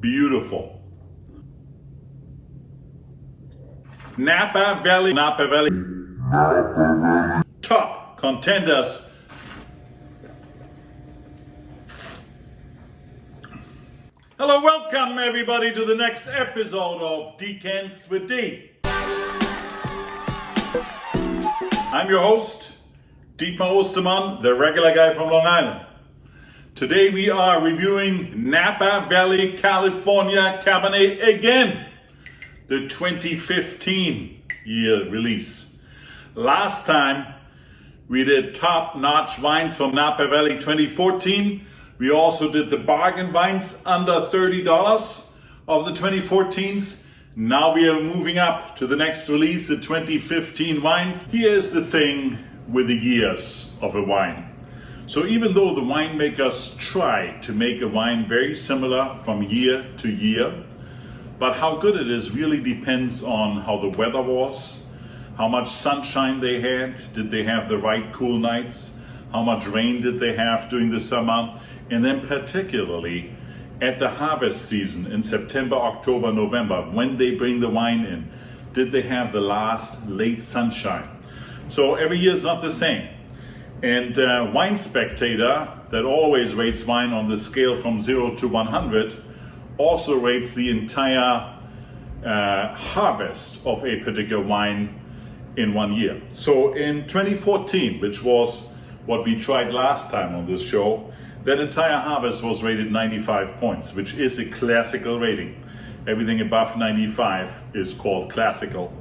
beautiful. Napa Valley top contenders. Hello, welcome everybody to the next episode of Decants with D. I'm your host, Dietmar Ostermann, the regular guy from Long Island. Today we are reviewing Napa Valley California Cabernet again, the 2015 year release. Last time we did top-notch wines from Napa Valley 2014. We also did the bargain wines under $30 of the 2014s. Now we are moving up to the next release, the 2015 wines. Here's the thing with the years of a wine. So even though the winemakers try to make a wine very similar from year to year, but how good it is really depends on how the weather was, how much sunshine they had, did they have the right cool nights, how much rain did they have during the summer, and then particularly at the harvest season in September, October, November, when they bring the wine in, did they have the last late sunshine? So every year is not the same. And Wine Spectator, that always rates wine on the scale from 0 to 100, also rates the entire harvest of a particular wine in 1 year. So in 2014, which was what we tried last time on this show, that entire harvest was rated 95 points, which is a classical rating. Everything above 95 is called classical.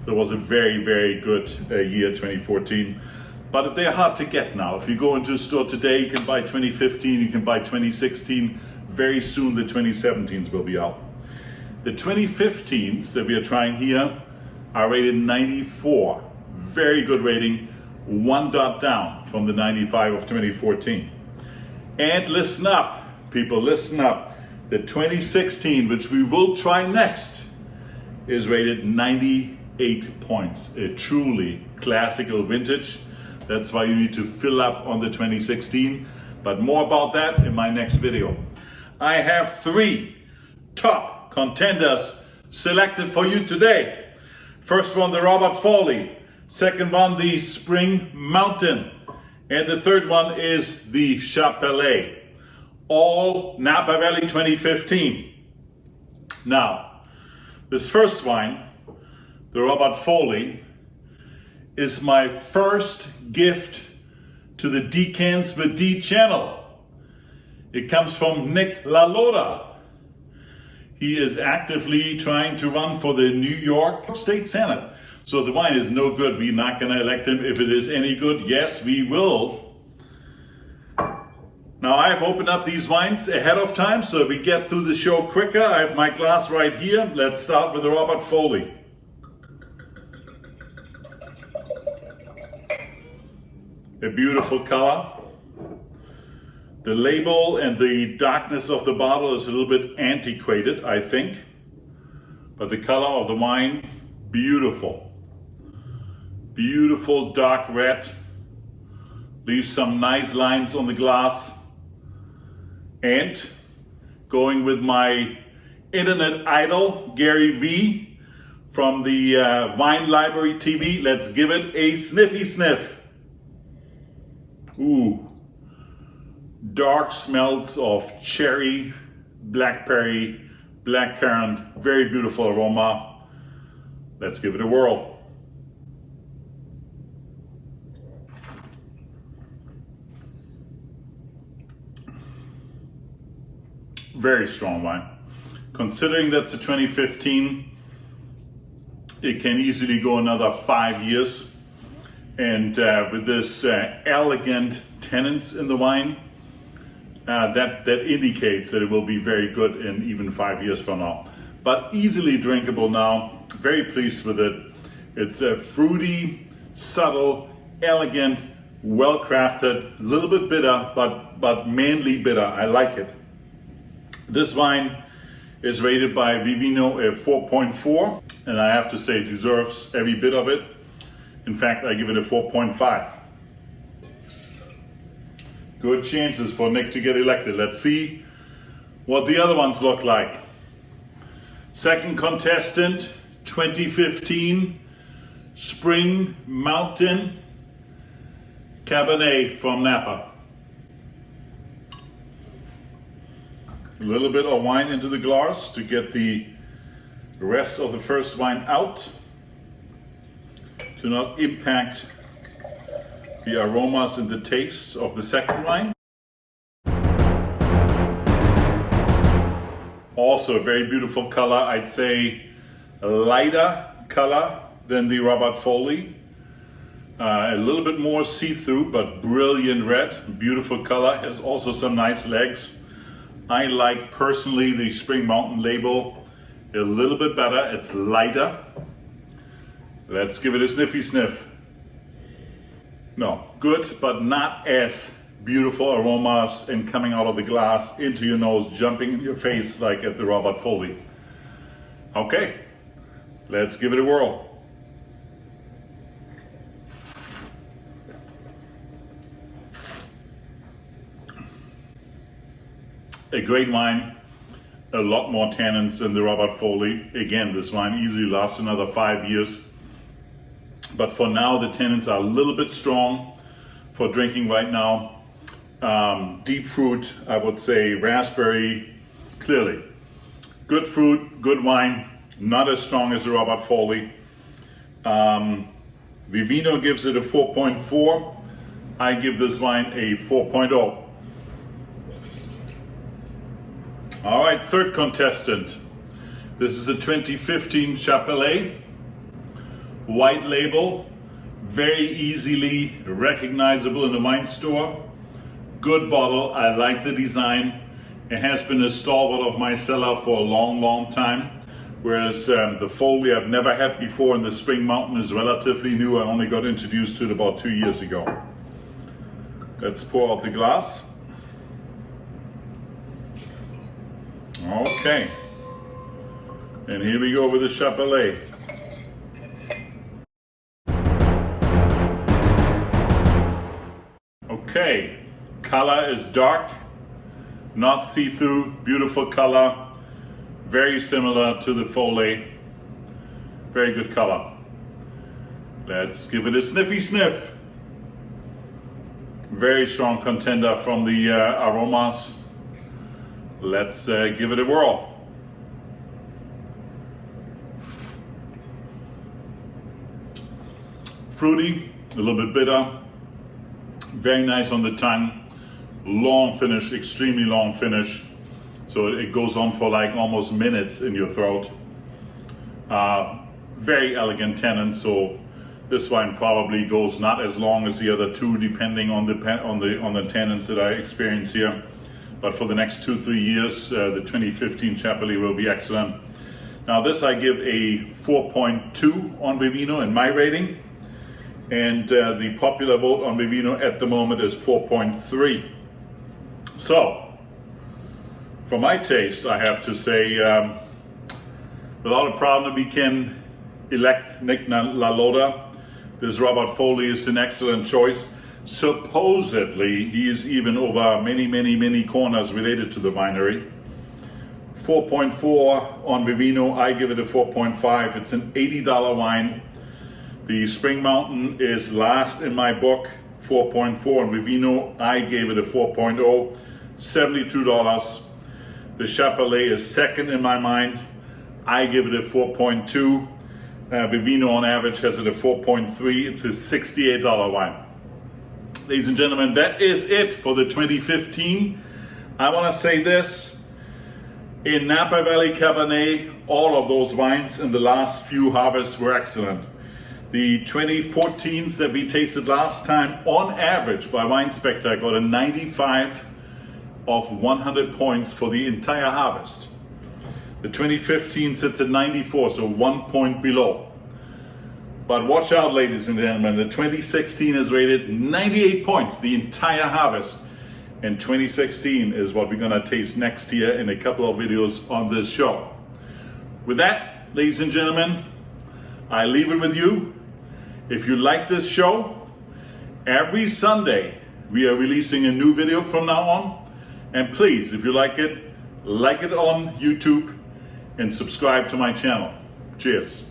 It was a very, very good year, 2014. But they're hard to get now. If you go into a store today, you can buy 2015, you can buy 2016. Very soon the 2017s will be out. The 2015s that we are trying here are rated 94. Very good rating, 1 dot down from the 95 of 2014. And listen up, people, listen up. The 2016, which we will try next, is rated 98 points. A truly classical vintage. That's why you need to fill up on the 2016. But more about that in my next video. I have 3 top contenders selected for you today. First one, the Robert Foley. Second one, the Spring Mountain. And the third one is the Chappellet. All Napa Valley 2015. Now, this first wine, the Robert Foley, is my first gift to the Decants with D channel. It comes from Nick LaLoda. He is actively trying to run for the New York State Senate. So the wine is no good. We're not going to elect him. If it is any good, yes, we will. Now I've opened up these wines ahead of time, so if we get through the show quicker, I have my glass right here. Let's start with the Robert Foley. A beautiful color. The label and the darkness of the bottle is a little bit antiquated, I think. But the color of the wine, beautiful. Beautiful dark red. Leaves some nice lines on the glass. And going with my internet idol, Gary V, from the Wine Library TV, let's give it a sniffy sniff. Ooh, dark smells of cherry, blackberry, blackcurrant, very beautiful aroma. Let's give it a whirl. Very strong wine. Considering that's a 2015, it can easily go another 5 years. And with this elegant tannins in the wine, that indicates that it will be very good in even 5 years from now. But easily drinkable now. Very pleased with it. It's a fruity, subtle, elegant, well crafted, a little bit bitter, but mainly bitter. I like it. This wine is rated by Vivino at 4.4, and I have to say it deserves every bit of it. In fact, I give it a 4.5. Good chances for Nick to get elected. Let's see what the other ones look like. Second contestant, 2015 Spring Mountain Cabernet from Napa. A little bit of wine into the glass to get the rest of the first wine out, to not impact the aromas and the taste of the second wine. Also a very beautiful color, I'd say a lighter color than the Robert Foley. A little bit more see-through, but brilliant red, beautiful color, has also some nice legs. I like personally the Spring Mountain label a little bit better, it's lighter. Let's give it a sniffy sniff. No, good, but not as beautiful aromas and coming out of the glass into your nose, jumping in your face like at the Robert Foley. Okay, let's give it a whirl. A great wine, a lot more tannins than the Robert Foley. Again, this wine easily lasts another 5 years. But for now, the tannins are a little bit strong for drinking right now. Deep fruit, I would say raspberry, clearly. Good fruit, good wine, not as strong as the Robert Foley. Vivino gives it a 4.4. I give this wine a 4.0. All right, third contestant. This is a 2015 Chappellet, white label, very easily recognizable in the wine store. Good bottle, I like the design. It has been a stalwart of my cellar for a long, long time. Whereas the Foley I've never had before, and the Spring Mountain is relatively new. I only got introduced to it about 2 years ago. Let's pour out the glass. Okay, and here we go with the Chappellet. Okay, color is dark, not see-through, beautiful color, very similar to the Foley, very good color. Let's give it a sniffy sniff. Very strong contender from the aromas. Let's give it a whirl. Fruity, a little bit bitter, very nice on the tongue, long finish, extremely long finish. So it goes on for like almost minutes in your throat. Very elegant tannins, so this wine probably goes not as long as the other two, depending on the tannins that I experience here. But for the next 2-3 years, the 2015 Chappellet will be excellent. Now this I give a 4.2 on Vivino in my rating. And the popular vote on Vivino at the moment is 4.3. So, for my taste, I have to say, without a problem, we can elect Nick La Loda. This Robert Foley is an excellent choice. Supposedly, he is even over many corners related to the winery. 4.4 on Vivino, I give it a 4.5. It's an $80 wine. The Spring Mountain is last in my book, 4.4 on Vivino. I gave it a 4.0, $72. The Chappellet is second in my mind. I give it a 4.2. Vivino on average has it a 4.3. It's a $68 wine. Ladies and gentlemen, that is it for the 2015. I want to say this. In Napa Valley Cabernet, all of those wines in the last few harvests were excellent. The 2014s that we tasted last time, on average, by Wine Spectre, got a 95 of 100 points for the entire harvest. The 2015 sits at 94, so 1 point below. But watch out, ladies and gentlemen, the 2016 is rated 98 points, the entire harvest. And 2016 is what we're gonna taste next year in a couple of videos on this show. With that, ladies and gentlemen, I leave it with you. If you like this show, every Sunday we are releasing a new video from now on. And please, if you like it on YouTube and subscribe to my channel. Cheers.